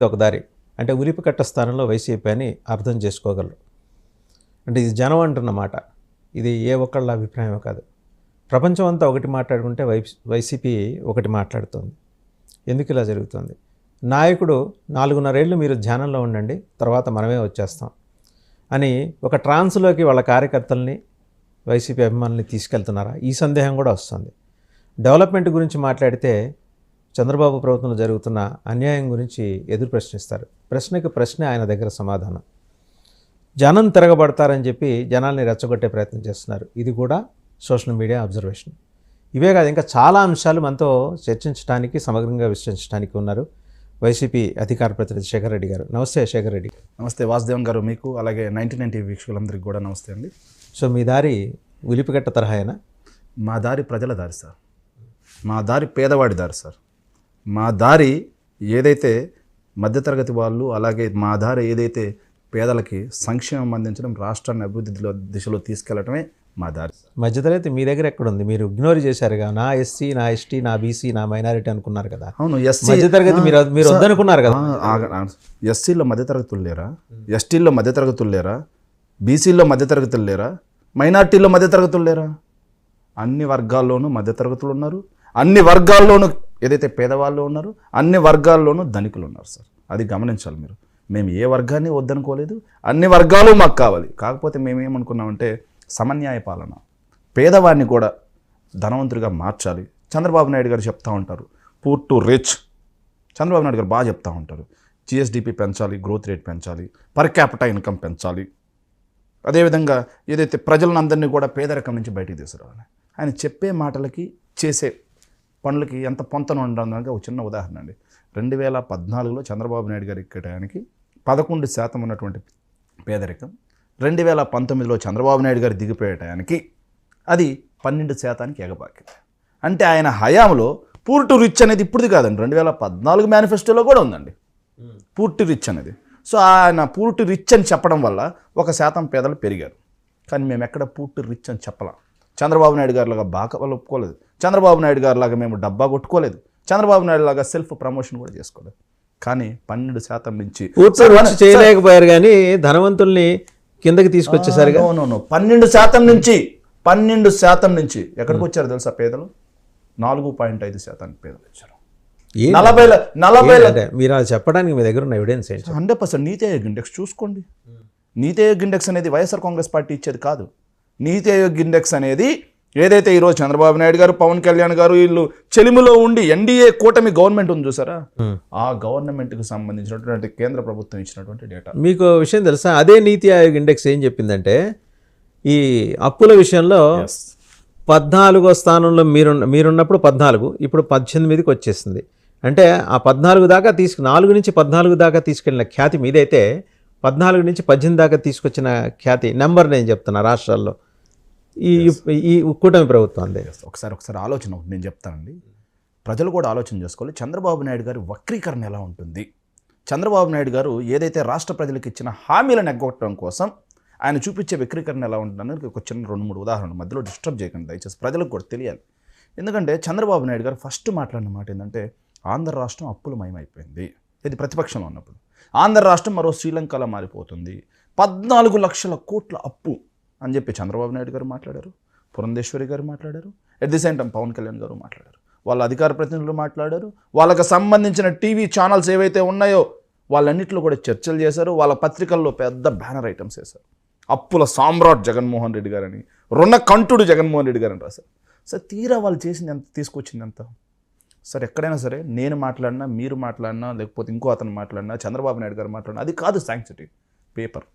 ఒక దారి, అంటే ఉలిపికట్ట స్థానంలో వైసీపీ అని అర్థం చేసుకోగలరు. అంటే ఇది జనం అంటున్న మాట, ఇది ఏ ఒక్కళ్ళ అభిప్రాయం కాదు. ప్రపంచం అంతా ఒకటి మాట్లాడుకుంటే వైసీపీ ఒకటి మాట్లాడుతుంది. ఎందుకు ఇలా జరుగుతుంది? నాయకుడు 4.5 ఏళ్ళు మీరు ధ్యానంలో ఉండండి, తర్వాత మనమే వచ్చేస్తాం అని ఒక ట్రాన్స్లోకి వాళ్ళ కార్యకర్తల్ని, వైసీపీ అభిమానుల్ని తీసుకెళ్తున్నారా? ఈ సందేహం కూడా వస్తుంది. డెవలప్మెంట్ గురించి మాట్లాడితే చంద్రబాబు ప్రభుత్వంలో జరుగుతున్న అన్యాయం గురించి ఎదురు ప్రశ్నిస్తారు. ప్రశ్నకి ప్రశ్నే ఆయన దగ్గర సమాధానం. జనం తిరగబడతారని చెప్పి జనాల్ని రెచ్చగొట్టే ప్రయత్నం చేస్తున్నారు. ఇది కూడా సోషల్ మీడియా అబ్జర్వేషన్. ఇవే కాదు, ఇంకా చాలా అంశాలు మనతో చర్చించడానికి, సమగ్రంగా విశ్లేషించడానికి ఉన్నారు వైసీపీ అధికార ప్రతినిధి శేఖర్ రెడ్డి గారు. నమస్తే శేఖర్ రెడ్డి. నమస్తే వాసుదేవన్ గారు, మీకు అలాగే 99 టీవీ వీక్షకులందరికీ కూడా నమస్తే అండి. సో మీ దారి ఉలిపికట్ట తరహాయేనా? మా దారి ప్రజల దారి సార్, మా దారి పేదవాడి దారి సార్. మా దారి ఏదైతే మధ్యతరగతి వాళ్ళు, అలాగే మా దారి ఏదైతే పేదలకి సంక్షేమం అందించడం, రాష్ట్రాన్ని అభివృద్ధి దిశలో తీసుకెళ్లడమే మా దారి. మధ్యతరగతి మీ దగ్గర ఎక్కడుంది? మీరు ఇగ్నోర్ చేశారుగా. నా ఎస్సీ, నా ఎస్టీ, నా బీసీ, నా మైనారిటీ అనుకున్నారు కదా. అవును, ఎస్సీ మధ్యతరగతి మీరు వద్దనుకున్నారు కదా. ఎస్సీలో మధ్యతరగతులు లేరా? ఎస్టీల్లో మధ్యతరగతులు లేరా? బీసీల్లో మధ్యతరగతులు లేరా? మైనార్టీల్లో మధ్యతరగతులు లేరా? అన్ని వర్గాల్లోనూ మధ్యతరగతులు ఉన్నారు. అన్ని వర్గాల్లోనూ ఏదైతే పేదవాళ్ళు ఉన్నారు, అన్ని వర్గాల్లోనూ ధనికులు ఉన్నారు సార్. అది గమనించాలి మీరు. మేము ఏ వర్గాన్ని వద్దనుకోలేదు, అన్ని వర్గాలు మాకు కావాలి. కాకపోతే మేమేమనుకున్నామంటే సమన్యాయ పాలన, పేదవాడిని కూడా ధనవంతుడిగా మార్చాలి. చంద్రబాబు నాయుడు గారు చెప్తా ఉంటారు poor to rich. Chandrababu Naidu గారు బాగా చెప్తా ఉంటారు, జిఎస్డిపి పెంచాలి, గ్రోత్ రేట్ పెంచాలి, పర్ క్యాపిటల్ ఇన్కమ్ పెంచాలి, అదేవిధంగా ఏదైతే ప్రజలను అందరినీ కూడా పేదరికం నుంచి బయటికి తీసుకురావాలి. ఆయన చెప్పే మాటలకి చేసే పనులకి ఎంత పొంతన ఉండడానికి ఒక చిన్న ఉదాహరణ అండి. 2014లో చంద్రబాబు నాయుడు గారు ఎక్కడానికి 11% ఉన్నటువంటి పేదరికం 2019లో చంద్రబాబు నాయుడు గారు దిగిపోయేటానికి అది 12% ఎగబాకింది. అంటే ఆయన హయాంలో పూర్ టు రిచ్ అనేది ఇప్పుడుది కాదండి, 2014 మేనిఫెస్టోలో కూడా ఉందండి పూర్ టు రిచ్ అనేది. సో ఆయన పూర్ టు రిచ్ అని చెప్పడం వల్ల 1% పేదలు పెరిగారు. కానీ మేము ఎక్కడ పూర్ టు రిచ్ అని చెప్పలేం. చంద్రబాబు నాయుడు గారిలాగా బాగా వాళ్ళు ఒప్పుకోలేదు, చంద్రబాబు నాయుడు గారిలాగా మేము డబ్బా కొట్టుకోలేదు, చంద్రబాబు నాయుడు లాగా సెల్ఫ్ ప్రమోషన్ కూడా చేసుకోలేదు. కానీ 12% నుంచి చేయలేకపోయారు, కానీ ధనవంతుల్ని కిందకి తీసుకొచ్చేసరిగా 12% నుంచి ఎక్కడికి వచ్చారు తెలుసా పేదలు? 4.5% పేదలు వచ్చారు. 40 మీరు అది చెప్పడానికి మీ దగ్గర ఉన్న ఎవిడెన్స్ ఏంటి? 100% నీతి ఆయోగ్ ఇండెక్స్ చూసుకోండి. నీతి ఆయోగ్ ఇండెక్స్ అనేది వైఎస్ఆర్ కాంగ్రెస్ పార్టీ ఇచ్చేది కాదు. నీతి ఆయోగ్ ఇండెక్స్ అనేది ఏదైతే ఈరోజు చంద్రబాబు నాయుడు గారు, పవన్ కళ్యాణ్ గారు వీళ్ళు చెలిమిలో ఉండి ఎన్డీఏ కూటమి గవర్నమెంట్ ఉంది చూసారా, ఆ గవర్నమెంట్కి సంబంధించినటువంటి కేంద్ర ప్రభుత్వం ఇచ్చినటువంటి డేటా. మీకు విషయం తెలుసా? అదే నీతి ఆయోగ్ ఇండెక్స్ ఏం చెప్పిందంటే, ఈ అప్పుల విషయంలో 14వ స్థానంలో మీరున్నప్పుడు 14, ఇప్పుడు 18కి వచ్చేసింది. అంటే ఆ 14 దాకా 4 నుంచి 14 దాకా తీసుకెళ్ళిన ఖ్యాతి మీదైతే 14 నుంచి 18 దాకా తీసుకొచ్చిన ఖ్యాతి నెంబర్ నేను చెప్తున్నా రాష్ట్రాల్లో ఈ కూటమి ప్రభుత్వం. ఒకసారి ఆలోచన నేను చెప్తానండి, ప్రజలు కూడా ఆలోచన చేసుకోవాలి. చంద్రబాబు నాయుడు గారి వక్రీకరణ ఎలా ఉంటుంది? చంద్రబాబు నాయుడు గారు ఏదైతే రాష్ట్ర ప్రజలకు ఇచ్చిన హామీలను ఎగ్గొట్టడం కోసం ఆయన చూపించే వక్రీకరణ ఎలా ఉంటుందని ఒక చిన్న 2-3 ఉదాహరణలు మధ్యలో డిస్టర్బ్ చేయకండి దయచేసి, ప్రజలకు కూడా తెలియాలి. ఎందుకంటే చంద్రబాబు నాయుడు గారు ఫస్ట్ మాట్లాడిన మాట ఏంటంటే, ఆంధ్ర రాష్ట్రం అప్పులమయమైపోయింది. ఇది ప్రతిపక్షంలో ఉన్నప్పుడు. ఆంధ్ర రాష్ట్రం మరో శ్రీలంకలా మారిపోతుంది, 14 లక్షల కోట్ల అప్పు అని చెప్పి చంద్రబాబు నాయుడు గారు మాట్లాడారు, పురంధేశ్వరి గారు మాట్లాడారు, at the same time Pawan Kalyan గారు మాట్లాడారు, వాళ్ళ అధికార ప్రతినిధులు మాట్లాడారు, వాళ్ళకి సంబంధించిన టీవీ ఛానల్స్ ఏవైతే ఉన్నాయో వాళ్ళన్నింటిలో కూడా చర్చలు చేశారు, వాళ్ళ పత్రికల్లో పెద్ద బ్యానర్ ఐటమ్స్ వేశారు. అప్పుల సామ్రాట్ జగన్మోహన్ రెడ్డి గారని, రుణ కంఠుడు జగన్మోహన్ రెడ్డి గారని రాశారు. సార్ తీరా వాళ్ళు చేసింది ఎంత, తీసుకొచ్చింది ఎంత? సార్ ఎక్కడైనా సరే నేను మాట్లాడినా, మీరు మాట్లాడినా, లేకపోతే ఇంకో అతను మాట్లాడినా, చంద్రబాబు నాయుడు గారు మాట్లాడినా, అది కాదు శాంక్సిటీ. పేపర్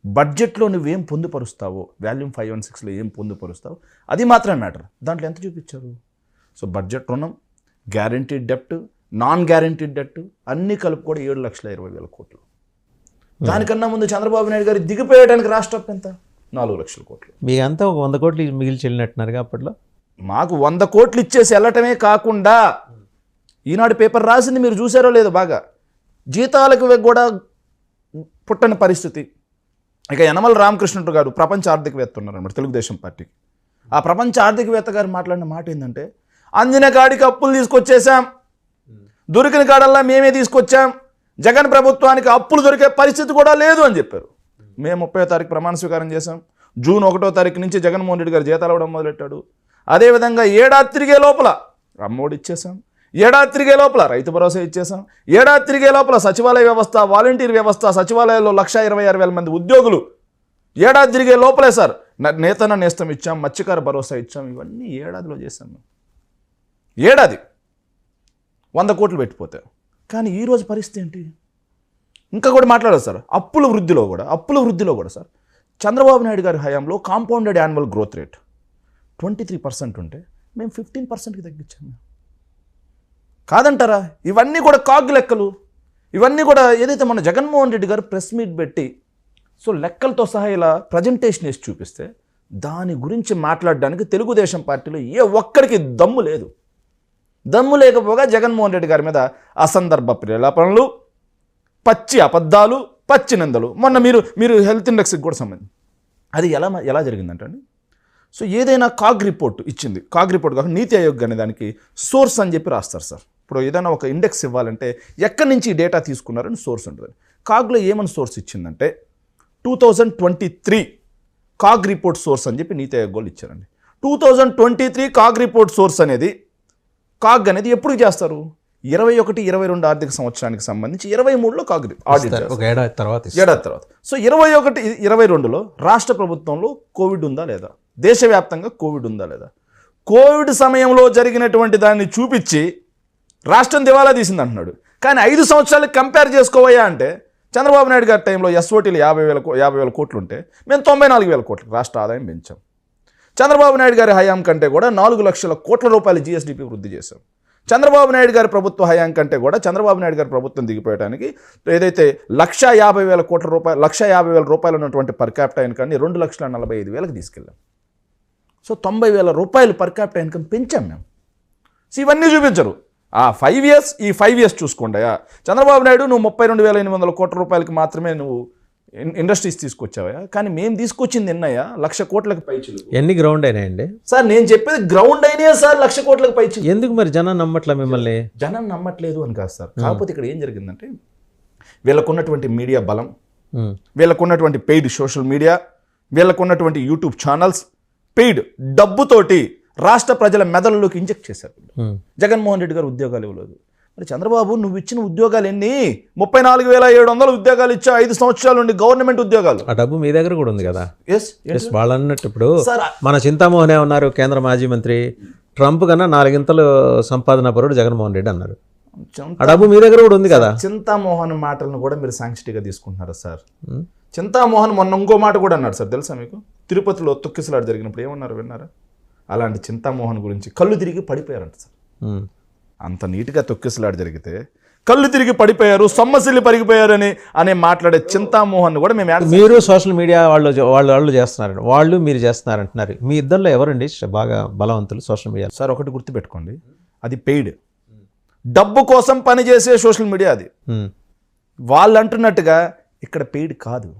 బడ్జెట్లో నువ్వేం పొందుపరుస్తావో, వాల్యూమ్ 5 and 6లో ఏం పొందుపరుస్తావో అది మాత్రమే మ్యాటర్. దాంట్లో ఎంత చూపించారు? సో బడ్జెట్ రుణం, గ్యారంటీడ్ డెప్ట్, నాన్ గ్యారంటీడ్ డెప్ట్ అన్నీ కలుపు కూడా 7,20,000 కోట్లు. దానికన్నా ముందు చంద్రబాబు నాయుడు గారు దిగిపోయడానికి రాష్ట్ర అప్పు ఎంత? 4 లక్షల కోట్లు. మీ అంతా ఒక 100 కోట్లు మిగిల్చి వెళ్ళినట్టున్నారుగా అప్పట్లో. మాకు 100 కోట్లు ఇచ్చేసి వెళ్ళటమే కాకుండా ఈనాడు పేపర్ రాసింది మీరు చూసారో లేదో, బాగా జీతాలకు కూడా పుట్టని పరిస్థితి. ఇక యనమల రామకృష్ణ గారు ప్రపంచ ఆర్థికవేత్త ఉన్నారన్నమాట తెలుగుదేశం పార్టీకి. ఆ ప్రపంచ ఆర్థికవేత్త గారు మాట్లాడిన మాట ఏంటంటే, అందిన కాడికి అప్పులు తీసుకొచ్చేసాం, దొరికిన కాడల్లా మేమే తీసుకొచ్చాం, జగన్ ప్రభుత్వానికి అప్పులు దొరికే పరిస్థితి కూడా లేదు అని చెప్పారు. మే 30వ తారీఖు ప్రమాణ స్వీకారం చేశాం. జూన్ 1వ తారీఖు నుంచి జగన్మోహన్ రెడ్డి గారు జీతాలు ఇవ్వడం మొదలెట్టాడు. అదేవిధంగా ఏడాది తిరిగే లోపల అమ్మఒడి ఇచ్చేసాం, ఏడాది తిరిగే లోపల రైతు భరోసా ఇచ్చేసాం, ఏడాది తిరిగే లోపల సచివాలయ వ్యవస్థ, వాలంటీర్ వ్యవస్థ, సచివాలయాల్లో 126,000 మంది ఉద్యోగులు ఏడాది తిరిగే లోపలే సార్. నేతన్న నేస్తం ఇచ్చాం, మత్స్యకార భరోసా ఇచ్చాం. ఇవన్నీ ఏడాదిలో చేశాం మేము. ఏడాది 100 కోట్లు పెట్టిపోతే. కానీ ఈరోజు పరిస్థితి ఏంటి? ఇంకా కూడా మాట్లాడారు సార్. అప్పుల వృద్ధిలో కూడా సార్ చంద్రబాబు నాయుడు గారి హయాంలో కాంపౌండెడ్ యాన్యువల్ గ్రోత్ రేట్ 23% ఉంటే మేము 15%కి తగ్గించాము. కాదంటారా? ఇవన్నీ కూడా కాగ్ లెక్కలు. ఇవన్నీ కూడా ఏదైతే మన జగన్మోహన్ రెడ్డి గారు ప్రెస్ మీట్ పెట్టి సో లెక్కలతో సహా ఇలా ప్రజెంటేషన్ వేసి చూపిస్తే దాని గురించి మాట్లాడడానికి తెలుగుదేశం పార్టీలో ఏ ఒక్కడికి దమ్ము లేదు. దమ్ము లేకపోగా జగన్మోహన్ రెడ్డి గారి మీద అసందర్భ ప్రేలాపనలు, పచ్చి అబద్ధాలు, పచ్చి నిందలు. మొన్న మీరు హెల్త్ ఇండెక్స్కి కూడా సంబంధించి అది ఎలా జరిగిందంటే అండి, సో ఏదైనా కాగ్ రిపోర్ట్ ఇచ్చింది, కాగ్ రిపోర్ట్ కాకుండా నీతి ఆయోగ్ అనే దానికి సోర్స్ అని చెప్పి రాస్తారు సార్. ఇప్పుడు ఏదైనా ఒక ఇండెక్స్ ఇవ్వాలంటే ఎక్కడి నుంచి ఈ డేటా తీసుకున్నారని సోర్స్ ఉంటుంది. కాగ్లో ఏమని సోర్స్ ఇచ్చిందంటే 2023 కాగ్ రిపోర్ట్ సోర్స్ అని చెప్పి నీతి ఆయోగ్ వాళ్ళు ఇచ్చారండి. 2023 కాగ్ రిపోర్ట్ సోర్స్ అనేది కాగ్ అనేది ఎప్పుడు చేస్తారు? 21-22 ఆర్థిక సంవత్సరానికి సంబంధించి 23లో కాగ్ ఆడిట్ ఒక ఏడాది తర్వాత. సో 21-22లో రాష్ట్ర ప్రభుత్వంలో కోవిడ్ ఉందా లేదా, దేశవ్యాప్తంగా కోవిడ్ ఉందా లేదా, కోవిడ్ సమయంలో జరిగినటువంటి దాన్ని చూపించి రాష్ట్రం దివాలా తీసింది అంటున్నాడు. కానీ 5 సంవత్సరాలకు కంపేర్ చేసుకోవయ్యా అంటే చంద్రబాబు నాయుడు గారి టైంలో ఎస్ఓటీలు 50,000 కోట్లు ఉంటే మేము 94,000 కోట్లు రాష్ట్ర ఆదాయం పెంచాం. చంద్రబాబు నాయుడు గారి హయాం కంటే కూడా 4 లక్షల కోట్ల రూపాయలు జీఎస్డీపీ వృద్ధి చేశాం. చంద్రబాబు నాయుడు గారి ప్రభుత్వ హయాం కంటే కూడా చంద్రబాబు నాయుడు గారి ప్రభుత్వం దిగిపోయడానికి ఏదైతే 150,000 కోట్ల రూపాయలు 150,000 రూపాయలు ఉన్నటువంటి పర్ క్యాపిటల్ ఇన్కమ్ని 2,45,000కి తీసుకెళ్ళాం. సో 90,000 రూపాయలు పర్ క్యాపిటల్ ఇన్కమ్ పెంచాం మేము. సో ఇవన్నీ చూపించరు. ఆ 5 ఇయర్స్, ఈ 5 ఇయర్స్ చూసుకోండియా. చంద్రబాబు నాయుడు నువ్వు 32,800 కోట్ల రూపాయలకి మాత్రమే నువ్వు ఇండస్ట్రీస్ తీసుకొచ్చావా? కానీ మేము తీసుకొచ్చింది ఎన్నయ్యా? 1,00,000 కోట్లకు పైచిలు. ఎన్ని గ్రౌండ్ అయినాయండి సార్? నేను చెప్పేది గ్రౌండ్ అయినాయా సార్? 1,00,000 కోట్లకు పైచిలు. ఎందుకు మరి జనం నమ్మట్లే మిమ్మల్ని? జనం నమ్మట్లేదు అని కాదు సార్. కాకపోతే ఇక్కడ ఏం జరిగిందంటే వీళ్ళకున్నటువంటి మీడియా బలం, వీళ్ళకున్నటువంటి పెయిడ్ సోషల్ మీడియా, వీళ్ళకున్నటువంటి యూట్యూబ్ ఛానల్స్ పెయిడ్ డబ్బుతోటి రాష్ట్ర ప్రజల మెదళ్ళలోకి ఇంజెక్ట్ చేశారు. జగన్మోహన్ రెడ్డి గారు ఉద్యోగాలు ఇవ్వలేదు. మరి చంద్రబాబు నువ్వు ఇచ్చిన ఉద్యోగాలు ఎన్ని? 34,700 ఉద్యోగాలు ఇచ్చా 5 సంవత్సరాల నుండి గవర్నమెంట్ ఉద్యోగాలు. ఆ డబ్బు మీ దగ్గర కూడా ఉంది కదా? ఎస్ వాళ్ళు అన్నట్టు ఇప్పుడు మన చింతామోహనే ఉన్నారు కేంద్ర మాజీ మంత్రి. ట్రంప్ కన్నా 4 సంపాదన పరుడు జగన్మోహన్ రెడ్డి అన్నారు. ఆ డబ్బు మీ దగ్గర కూడా ఉంది కదా? చింతామోహన్ మాటలను కూడా మీరు సాంక్టిగా తీసుకుంటున్నారా సార్? చింతామోహన్ మొన్న ఇంకో మాట కూడా అన్నాడు సార్, తెలుసా మీకు? తిరుపతిలో తొక్కిసలాట జరిగినప్పుడు ఏమన్నారు విన్నారా? అలాంటి చింతామోహన్ గురించి కళ్ళు తిరిగి పడిపోయారంట సార్. అంత నీట్గా తొక్కిసలాట జరిగితే కళ్ళు తిరిగి పడిపోయారు, సొమ్మసిల్లి పరిగిపోయారు అనే మాట్లాడే చింతామోహన్ కూడా మీరు సోషల్ మీడియా వాళ్ళు చేస్తున్నారు, మీరు చేస్తున్నారంటున్నారు. మీ ఇద్దరిలో ఎవరండి బాగా బలవంతులు సోషల్ మీడియా? సార్ ఒకటి గుర్తుపెట్టుకోండి, అది పెయిడ్, డబ్బు కోసం పనిచేసే సోషల్ మీడియా అది. వాళ్ళు అంటున్నట్టుగా ఇక్కడ పెయిడ్ కాదు.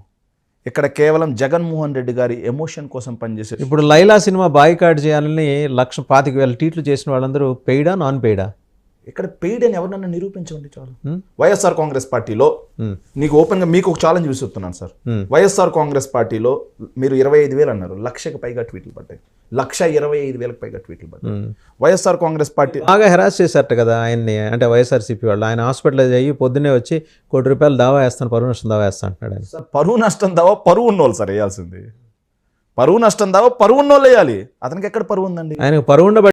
ఇక్కడ కేవలం జగన్మోహన్ రెడ్డి గారి ఎమోషన్ కోసం పనిచేసే. ఇప్పుడు లైలా సినిమా బాయ్కాట్ చేయాలని 1,25,000 ట్వీట్లు చేసిన వాళ్ళందరూ పెయిడా నాన్ పెయిడా? ఇక్కడ పెయిడ్ అని ఎవరినన్నా నిరూపించండి చాలు. వైఎస్ఆర్ కాంగ్రెస్ పార్టీలో నీకు ఓపెన్గా మీకు ఒక ఛాలెంజ్ విసురుతున్నాను సార్. వైఎస్ఆర్ కాంగ్రెస్ పార్టీలో మీరు 25,000 అన్నారు, 1,00,000కి పైగా ట్వీట్లు పడ్డాయి. 1,25,000 పైగా ట్వీట్లు పడ్డాయి. వైఎస్ఆర్ కాంగ్రెస్ పార్టీ బాగా హెరాస్ చేశారట కదా ఆయన్ని, అంటే వైఎస్ఆర్సీపీ వాళ్ళు. ఆయన హాస్పిటలైజ్ అయ్యి పొద్దున్నే వచ్చి ₹1 కోటి దావా వేస్తాను, పరువు నష్టం దావా వేస్తాను అంటున్నాడు ఆయన. సార్ పరువు నష్టం దావా పరువు ఉన్నోళ్ళు సార్ వేయాల్సింది. పరువు నష్టం దావా పరువు ఉన్నోళ్ళు వేయాలి. అతనికి ఎక్కడ పరువు ఉందండి? ఆయనకు పరువు